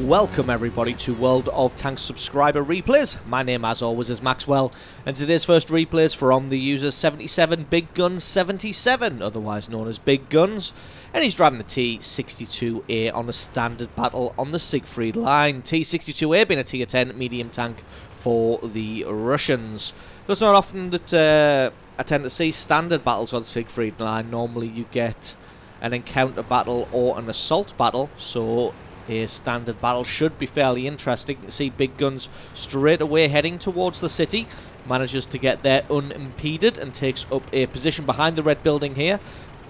Welcome everybody to World of Tanks subscriber replays. My name as always is Maxwell, and today's first replay is from the user 77 Big Guns 77, otherwise known as Big Guns, and he's driving the T62-A on a standard battle on the Siegfried Line. T62-A being a tier 10 medium tank for the Russians. It's not often that I tend to see standard battles on Siegfried Line. Normally you get an encounter battle or an assault battle, so a standard battle should be fairly interesting. You can see Big Guns straight away heading towards the city. Manages to get there unimpeded and takes up a position behind the red building here.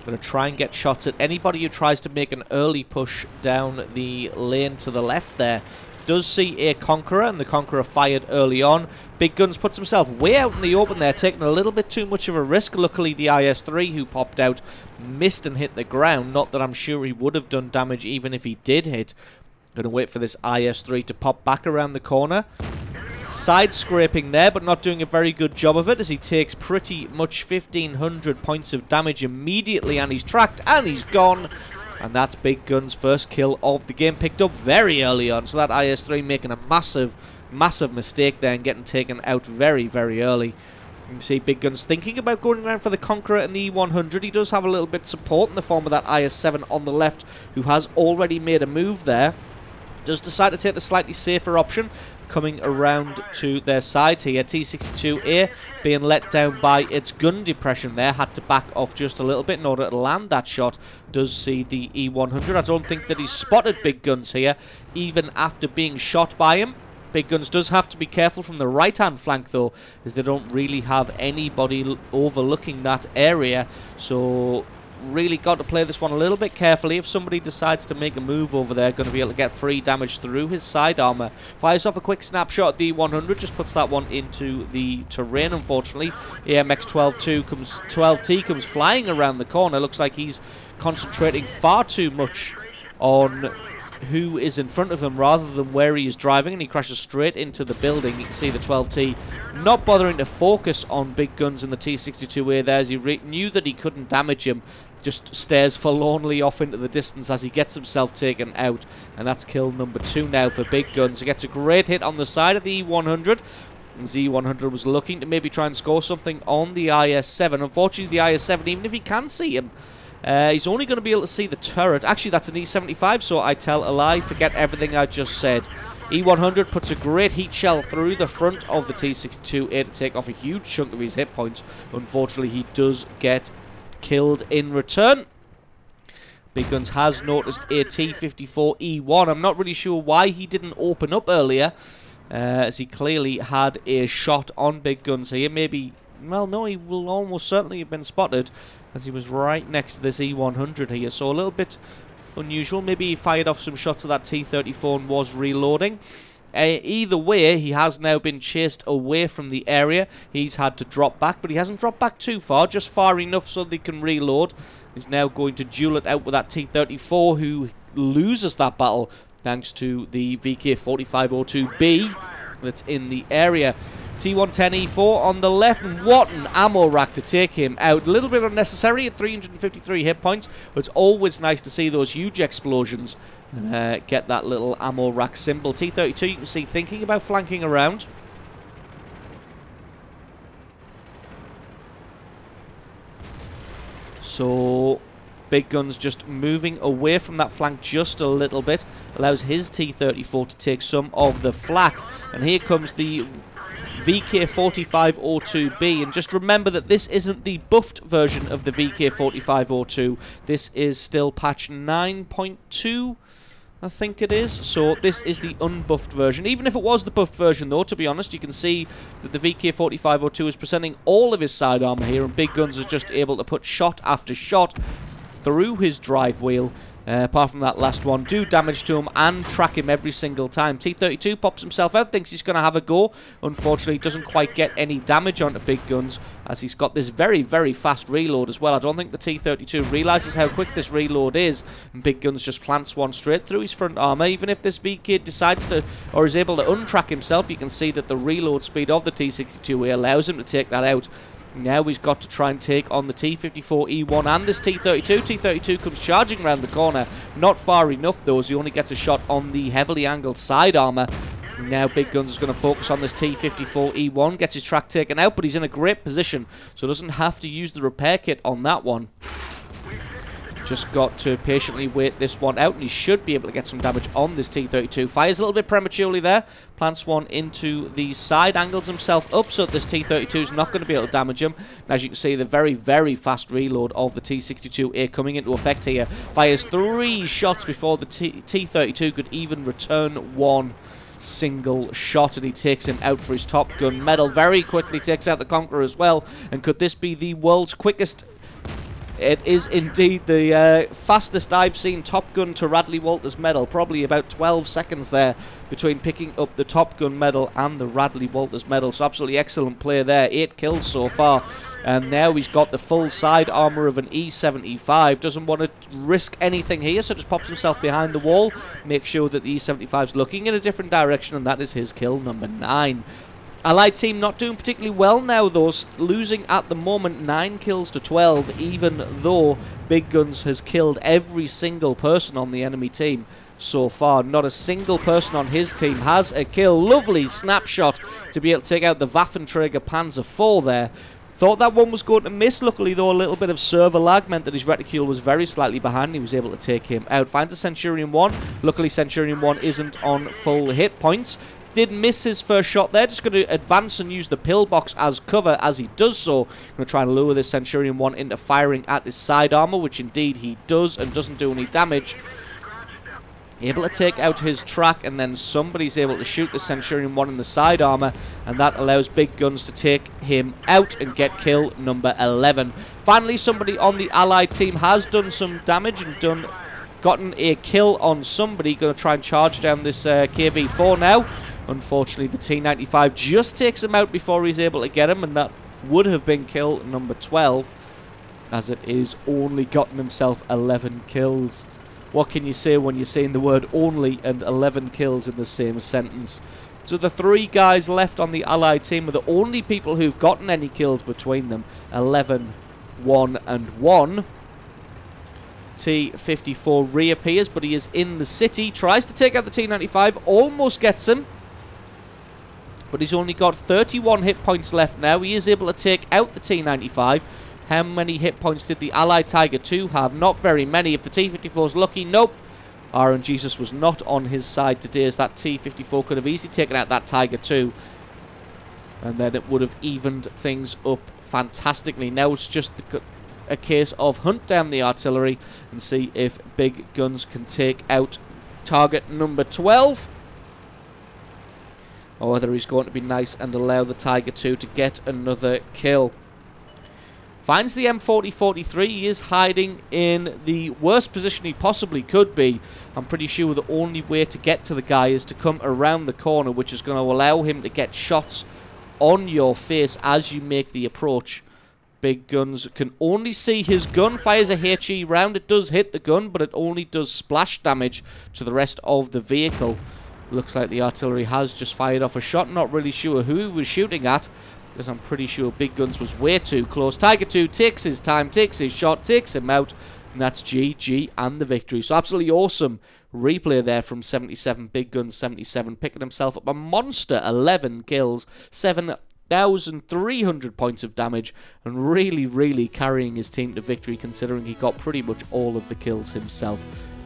Going to try and get shots at anybody who tries to make an early push down the lane to the left there. Does see a Conqueror, and the Conqueror fired early on. Big Guns puts himself way out in the open there, taking a little bit too much of a risk. Luckily, the IS-3 who popped out missed and hit the ground. Not that I'm sure he would have done damage even if he did hit. Going to wait for this IS-3 to pop back around the corner. Side scraping there, but not doing a very good job of it, as he takes pretty much 1,500 points of damage immediately, and he's tracked, and he's gone. And that's Big Guns' first kill of the game, picked up very early on. So that IS-3 making a massive mistake there and getting taken out very, very early. You can see Big Guns thinking about going around for the Conqueror and the E100. He does have a little bit of support in the form of that IS-7 on the left, who has already made a move there. Does decide to take the slightly safer option, coming around to their side here. T62-A being let down by its gun depression there, had to back off just a little bit in order to land that shot. Does see the E100. I don't think that he's spotted Big Guns here, even after being shot by him. Big Guns does have to be careful from the right-hand flank though, as they don't really have anybody overlooking that area. So really got to play this one a little bit carefully. If somebody decides to make a move over there, going to be able to get free damage through his side armor. Fires off a quick snapshot at the 100, just puts that one into the terrain, unfortunately. AMX-12T comes flying around the corner. Looks like he's concentrating far too much on who is in front of them rather than where he is driving, and he crashes straight into the building. You can see the 12T not bothering to focus on Big Guns in the T62-A there, as he knew that he couldn't damage him. Just stares forlornly off into the distance as he gets himself taken out, and that's kill number 2 now for Big Guns. He gets a great hit on the side of the E100. And Z100 was looking to maybe try and score something on the IS-7. Unfortunately, the IS-7, even if he can see him, he's only going to be able to see the turret. Actually, that's an E75, so I tell a lie. Forget everything I just said. E100 puts a great heat shell through the front of the T62-A to take off a huge chunk of his hit points. Unfortunately, he does get killed in return. Big Guns has noticed a T54E1. I'm not really sure why he didn't open up earlier, as he clearly had a shot on Big Guns here. Maybe, well, no, he will almost certainly have been spotted, as he was right next to this E100 here. So a little bit unusual. Maybe he fired off some shots of that T34 and was reloading. Either way, he has now been chased away from the area. He's had to drop back, but he hasn't dropped back too far, just far enough so they can reload. He's now going to duel it out with that T34, who loses that battle thanks to the VK4502B that's in the area. T110E4 on the left, and what an ammo rack to take him out. A little bit unnecessary at 353 hit points, but it's always nice to see those huge explosions. Get that little ammo rack symbol. T32, you can see, thinking about flanking around. So Big Guns just moving away from that flank just a little bit. Allows his T34 to take some of the flak. And here comes the VK4502B, and just remember that this isn't the buffed version of the VK4502. This is still patch 9.2, I think it is. So this is the unbuffed version. Even if it was the buffed version though, to be honest, you can see that the VK4502 is presenting all of his side armor here, and Big Guns is just able to put shot after shot through his drive wheel. Apart from that last one, do damage to him and track him every single time. T32 pops himself out, thinks he's going to have a go. Unfortunately, doesn't quite get any damage onto Big Guns, as he's got this very, very fast reload as well. I don't think the T32 realizes how quick this reload is, and Big Guns just plants one straight through his front armor. Even if this VK decides to, or is able to untrack himself, you can see that the reload speed of the T62 allows him to take that out. Now he's got to try and take on the T54E1 and this T32. T32 comes charging around the corner. Not far enough, though, as he only gets a shot on the heavily angled side armor. Now Big Guns is going to focus on this T54E1. Gets his track taken out, but he's in a great position, so doesn't have to use the repair kit on that one. Just got to patiently wait this one out, and he should be able to get some damage on this T32. Fires a little bit prematurely there. Plants one into the side, angles himself up so that this T32 is not going to be able to damage him. And as you can see, the very, very fast reload of the T62-A coming into effect here. Fires 3 shots before the T32 could even return one single shot, and he takes him out for his Top Gun medal. Very quickly takes out the Conqueror as well. And could this be the world's quickest? It is indeed the fastest I've seen Top Gun to Radley Walters medal. Probably about 12 seconds there between picking up the Top Gun medal and the Radley Walters medal. So absolutely excellent play there. 8 kills so far. And now he's got the full side armor of an E75. Doesn't want to risk anything here, so just pops himself behind the wall. Make sure that the E75 is looking in a different direction, and that is his kill number 9. Allied team not doing particularly well now, though, losing at the moment 9 kills to 12, even though Big Guns has killed every single person on the enemy team so far. Not a single person on his team has a kill. Lovely snapshot to be able to take out the Waffenträger Panzer IV there. Thought that one was going to miss. Luckily, though, a little bit of server lag meant that his reticule was very slightly behind. He was able to take him out. Finds a Centurion 1. Luckily, Centurion 1 isn't on full hit points. Did miss his first shot there. Just going to advance and use the pillbox as cover as he does so. Going to try and lure this Centurion 1 into firing at his side armor, which indeed he does, and doesn't do any damage. Able to take out his track, and then somebody's able to shoot the Centurion 1 in the side armor, and that allows Big Guns to take him out and get kill number 11. Finally, somebody on the Allied team has done some damage and gotten a kill on somebody. Going to try and charge down this KV-4 now. Unfortunately, the T95 just takes him out before he's able to get him, and that would have been kill number 12, as it is only gotten himself 11 kills. What can you say when you're saying the word only and 11 kills in the same sentence? So the 3 guys left on the Allied team are the only people who've gotten any kills between them. 11, 1, and 1. T54 reappears, but he is in the city. Tries to take out the T95, almost gets him. But he's only got 31 hit points left now. He is able to take out the T95. How many hit points did the Allied Tiger 2 have? Not very many. If the T54 is lucky, nope. Aaron Jesus was not on his side today, as that T54 could have easily taken out that Tiger 2. And then it would have evened things up fantastically. Now it's just a case of hunt down the artillery and see if Big Guns can take out target number 12. Or whether he's going to be nice and allow the Tiger 2 to get another kill. Finds the M4043. He is hiding in the worst position he possibly could be. I'm pretty sure the only way to get to the guy is to come around the corner, which is going to allow him to get shots on your face as you make the approach. Big Guns can only see his gun. Fires a HE round. It does hit the gun, but it only does splash damage to the rest of the vehicle. Looks like the artillery has just fired off a shot. Not really sure who he was shooting at, because I'm pretty sure Big Guns was way too close. Tiger 2 takes his time, takes his shot, takes him out, and that's GG and the victory. So absolutely awesome replay there from 77, Big Guns 77, picking himself up a monster 11 kills, 7,300 points of damage, and really, really carrying his team to victory, considering he got pretty much all of the kills himself.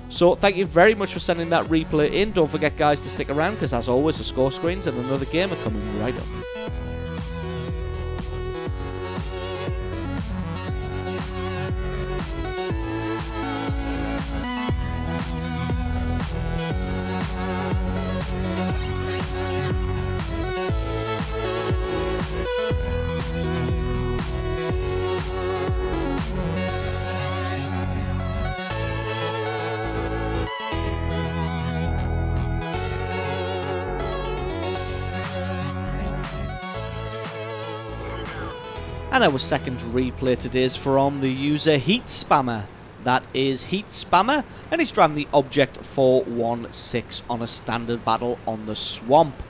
So thank you very much for sending that replay in. Don't forget, guys, to stick around, because as always, the score screens and another game are coming right up. And our second replay today is from the user Heat Spammer. That is Heat Spammer, and he's driving the Obj.416 on a standard battle on the swamp.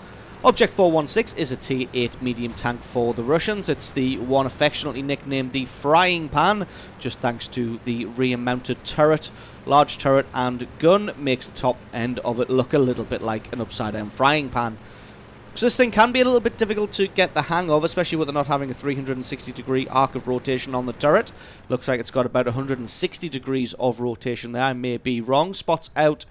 Object.416 is a T8 medium tank for the Russians. It's the one affectionately nicknamed the Frying Pan, just thanks to the rear-mounted turret. Large turret and gun makes the top end of it look a little bit like an upside-down frying pan. So this thing can be a little bit difficult to get the hang of, especially with it not having a 360-degree arc of rotation on the turret. Looks like it's got about 160 degrees of rotation there. I may be wrong. Spots out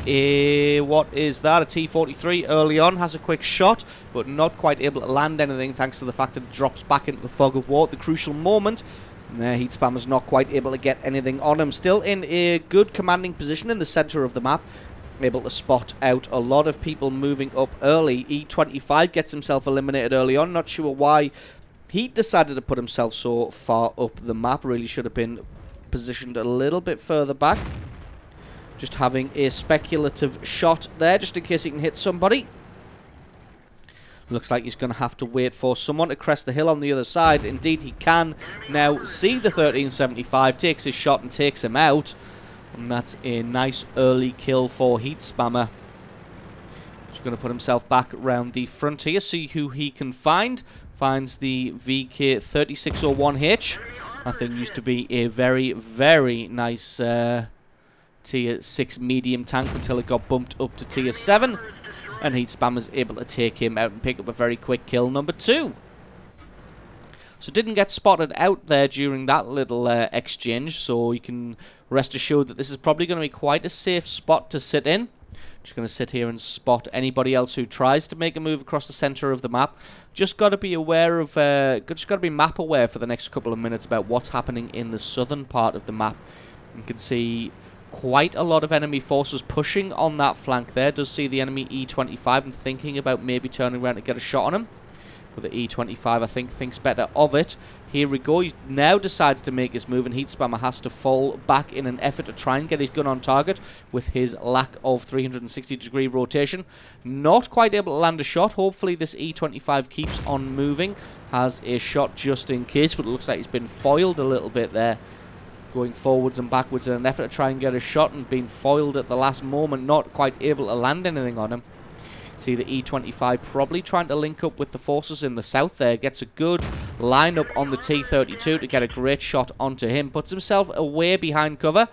what is that? A T-43 early on. Has a quick shot, but not quite able to land anything thanks to the fact that it drops back into the fog of war at the crucial moment. And Heat Spammer's not quite able to get anything on him. Still in a good commanding position in the center of the map. Able to spot out a lot of people moving up early. E25 gets himself eliminated early on. Not sure why he decided to put himself so far up the map. Really should have been positioned a little bit further back. Just having a speculative shot there, just in case he can hit somebody. Looks like he's going to have to wait for someone to crest the hill on the other side. Indeed, he can now see the 1375, takes his shot and takes him out. And that's a nice early kill for Heat Spammer. He's going to put himself back around the front here, see who he can find. Finds the VK3601H. That thing used to be a very, very nice Tier 6 medium tank until it got bumped up to Tier 7. And Heat Spammer's able to take him out and pick up a very quick kill, number 2. So didn't get spotted out there during that little exchange, so you can rest assured that this is probably going to be quite a safe spot to sit in. Just going to sit here and spot anybody else who tries to make a move across the center of the map. Just got to be aware of, just got to be map aware for the next couple of minutes about what's happening in the southern part of the map. You can see quite a lot of enemy forces pushing on that flank there. Does see the enemy E25 and thinking about maybe turning around to get a shot on him. But the E25, I think, thinks better of it. Here we go. He now decides to make his move, and Heat Spammer has to fall back in an effort to try and get his gun on target with his lack of 360-degree rotation. Not quite able to land a shot. Hopefully this E25 keeps on moving. Has a shot just in case, but it looks like he's been foiled a little bit there. Going forwards and backwards in an effort to try and get a shot, and being foiled at the last moment. Not quite able to land anything on him. See the E25 probably trying to link up with the forces in the south there. Gets a good lineup on the T32 to get a great shot onto him. Puts himself away behind cover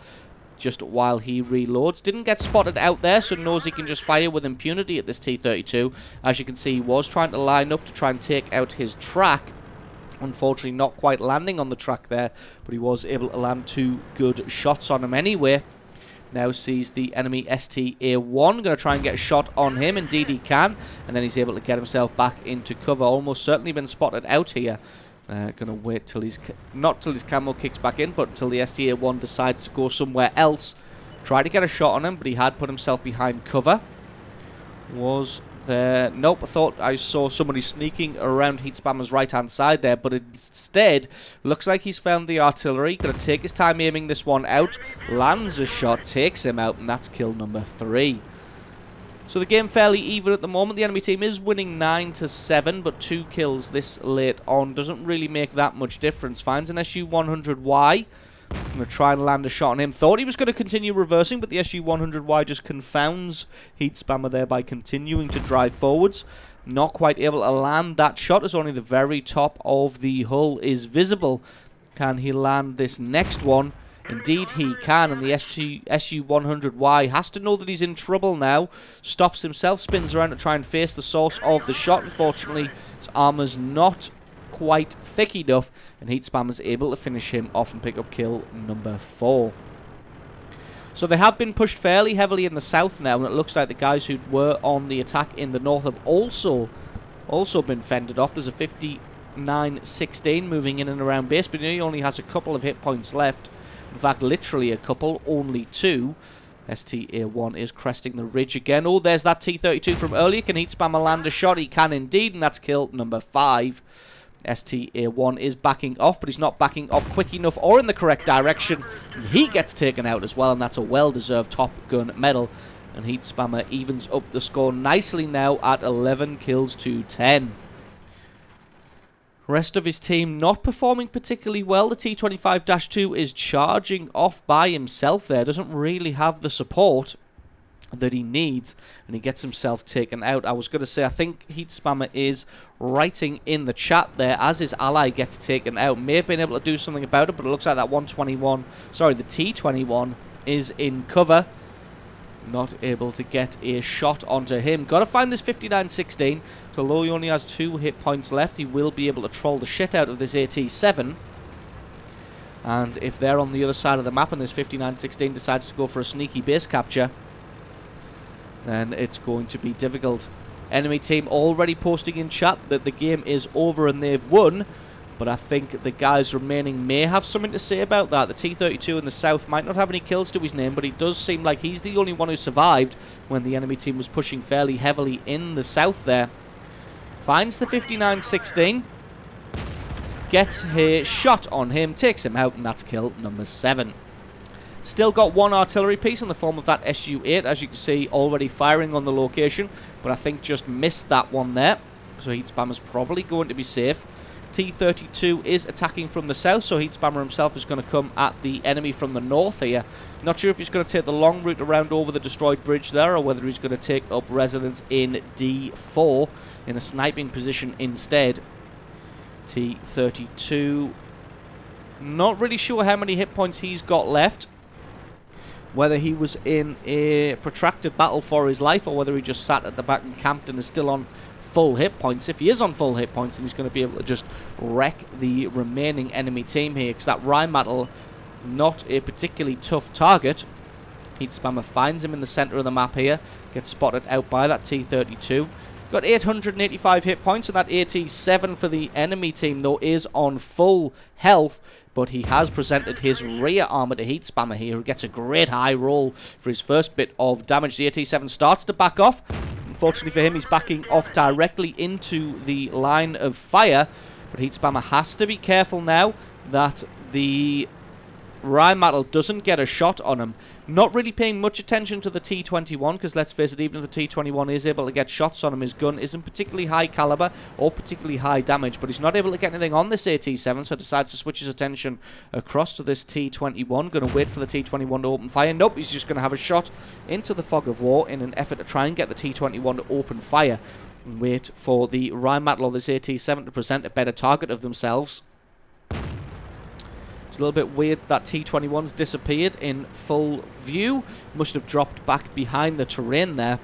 just while he reloads. Didn't get spotted out there, so knows he can just fire with impunity at this T32. As you can see, he was trying to line up to try and take out his track. Unfortunately, not quite landing on the track there, but he was able to land 2 good shots on him anyway. Now sees the enemy STA-1. Going to try and get a shot on him. Indeed he can. And then he's able to get himself back into cover. Almost certainly been spotted out here. Going to wait till he's... Not till his camo kicks back in, but until the STA-1 decides to go somewhere else. Try to get a shot on him, but he had put himself behind cover. Was there... Nope, I thought I saw somebody sneaking around Heat Spammer's right-hand side there, but instead, looks like he's found the artillery. Going to take his time aiming this one out. Lands a shot, takes him out, and that's kill number 3. So the game fairly even at the moment. The enemy team is winning 9-7, but 2 kills this late on doesn't really make that much difference. Finds an SU-100Y. I'm going to try and land a shot on him. Thought he was going to continue reversing, but the SU-100Y just confounds Heat Spammer there by continuing to drive forwards. Not quite able to land that shot as only the very top of the hull is visible. Can he land this next one? Indeed he can, and the SU-100Y has to know that he's in trouble now. Stops himself, spins around to try and face the source of the shot. Unfortunately, his armor's not quite thick enough, and Heat Spammer's able to finish him off and pick up kill number 4. So they have been pushed fairly heavily in the south now, and it looks like the guys who were on the attack in the north have also been fended off. There's a 59-16 moving in and around base, but he only has a couple of hit points left. In fact, literally a couple, only 2. STA-1 is cresting the ridge again. Oh, there's that T32 from earlier. Can Heat Spammer land a shot? He can indeed, and that's kill number 5. STA-1 is backing off, but he's not backing off quick enough or in the correct direction. He gets taken out as well, and that's a well-deserved Top Gun medal. And Heat Spammer evens up the score nicely now at 11 kills to 10. Rest of his team not performing particularly well. The T25-2 is charging off by himself there. Doesn't really have the support. that he needs, and he gets himself taken out. I was going to say, I think Heat Spammer is writing in the chat there as his ally gets taken out. May have been able to do something about it, but it looks like that the T21 is in cover. Not able to get a shot onto him. Got to find this 59-16. So although he only has 2 hit points left, he will be able to troll the shit out of this AT7. And if they're on the other side of the map and this 59-16 decides to go for a sneaky base capture, then it's going to be difficult. Enemy team already posting in chat that the game is over and they've won, but I think the guys remaining may have something to say about that. The T62 in the south might not have any kills to his name, but it does seem like he's the only one who survived when the enemy team was pushing fairly heavily in the south there. Finds the 59-16, gets a shot on him, takes him out, and that's kill number 7. Still got 1 artillery piece in the form of that SU-8, as you can see, already firing on the location, but I think just missed that one there. So Heat Spammer's probably going to be safe. T32 is attacking from the south, so Heat Spammer himself is going to come at the enemy from the north here. Not sure if he's going to take the long route around over the destroyed bridge there, or whether he's going to take up residence in D4 in a sniping position instead. T32, not really sure how many hit points he's got left. Whether he was in a protracted battle for his life, or whether he just sat at the back and camped and is still on full hit points. If he is on full hit points, then he's going to be able to just wreck the remaining enemy team here, because that Rheinmetall, not a particularly tough target. Heat Spammer finds him in the center of the map here, gets spotted out by that T32. Got 885 hit points, and that AT7 for the enemy team, though, is on full health, but he has presented his rear armor to Heat Spammer here, who gets a great high roll for his first bit of damage. The AT7 starts to back off. Unfortunately for him, he's backing off directly into the line of fire, but Heat Spammer has to be careful now that the Rheinmetall doesn't get a shot on him. Not really paying much attention to the T21, because let's face it, even if the T21 is able to get shots on him, his gun isn't particularly high caliber or particularly high damage, but he's not able to get anything on this AT7, so decides to switch his attention across to this T21. Going to wait for the T21 to open fire. Nope, he's just going to have a shot into the fog of war in an effort to try and get the T21 to open fire and wait for the Rheinmetall or this AT7 to present a better target of themselves. It's a little bit weird that T21's disappeared in full view. Must have dropped back behind the terrain there.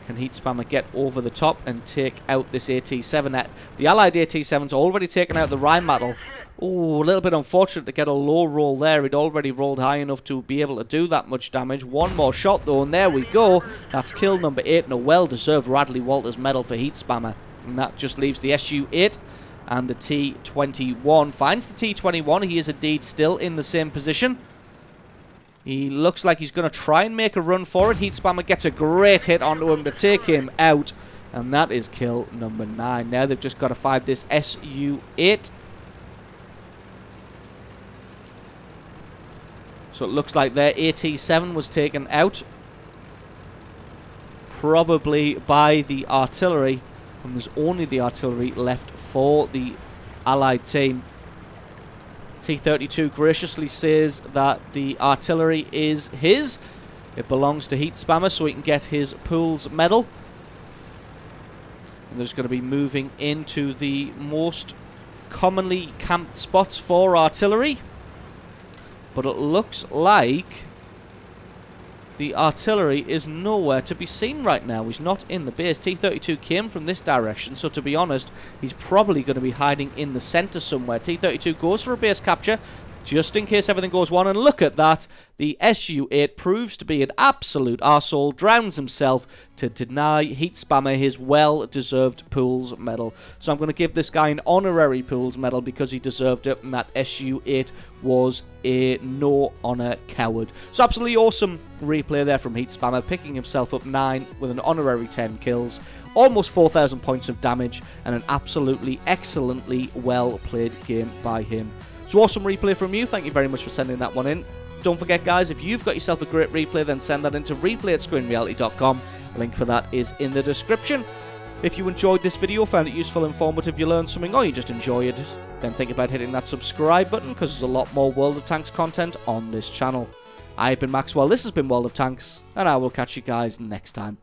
Can Heat Spammer get over the top and take out this AT7? The allied AT7's already taken out the Rheinmetall. Oh, a little bit unfortunate to get a low roll there. He'd already rolled high enough to be able to do that much damage. One more shot though, and there we go. That's kill number 8 and a well-deserved Radley Walters medal for Heat Spammer. And that just leaves the SU-8 and the T21. Finds the T21. He is indeed still in the same position. He looks like he's going to try and make a run for it. Heat Spammer gets a great hit onto him to take him out. And that is kill number 9. Now they've just got to find this SU-8. So it looks like their AT7 was taken out. Probably by the artillery. And there's only the artillery left for the allied team. T32 graciously says that the artillery is his. It belongs to Heat Spammer, so he can get his Pool's medal. And there's going to be moving into the most commonly camped spots for artillery. But it looks like the artillery is nowhere to be seen right now. He's not in the base. T32 came from this direction, so to be honest, he's probably going to be hiding in the center somewhere. T32 goes for a base capture, just in case everything goes wrong, and look at that. The SU-8 proves to be an absolute arsehole, drowns himself to deny Heat Spammer his well-deserved Pool's medal. So I'm going to give this guy an honorary Pool's medal because he deserved it, and that SU-8 was a no-honor coward. So absolutely awesome replay there from Heat Spammer, picking himself up 9 with an honorary 10 kills, almost 4,000 points of damage, and an absolutely excellently well-played game by him. So awesome replay from you. Thank you very much for sending that one in. Don't forget, guys, if you've got yourself a great replay, then send that into replay@screenreality.com. Link for that is in the description. If you enjoyed this video, found it useful, informative, you learned something, or you just enjoy it, then think about hitting that subscribe button, because there's a lot more World of Tanks content on this channel. I've been Maxwell, this has been World of Tanks, and I will catch you guys next time.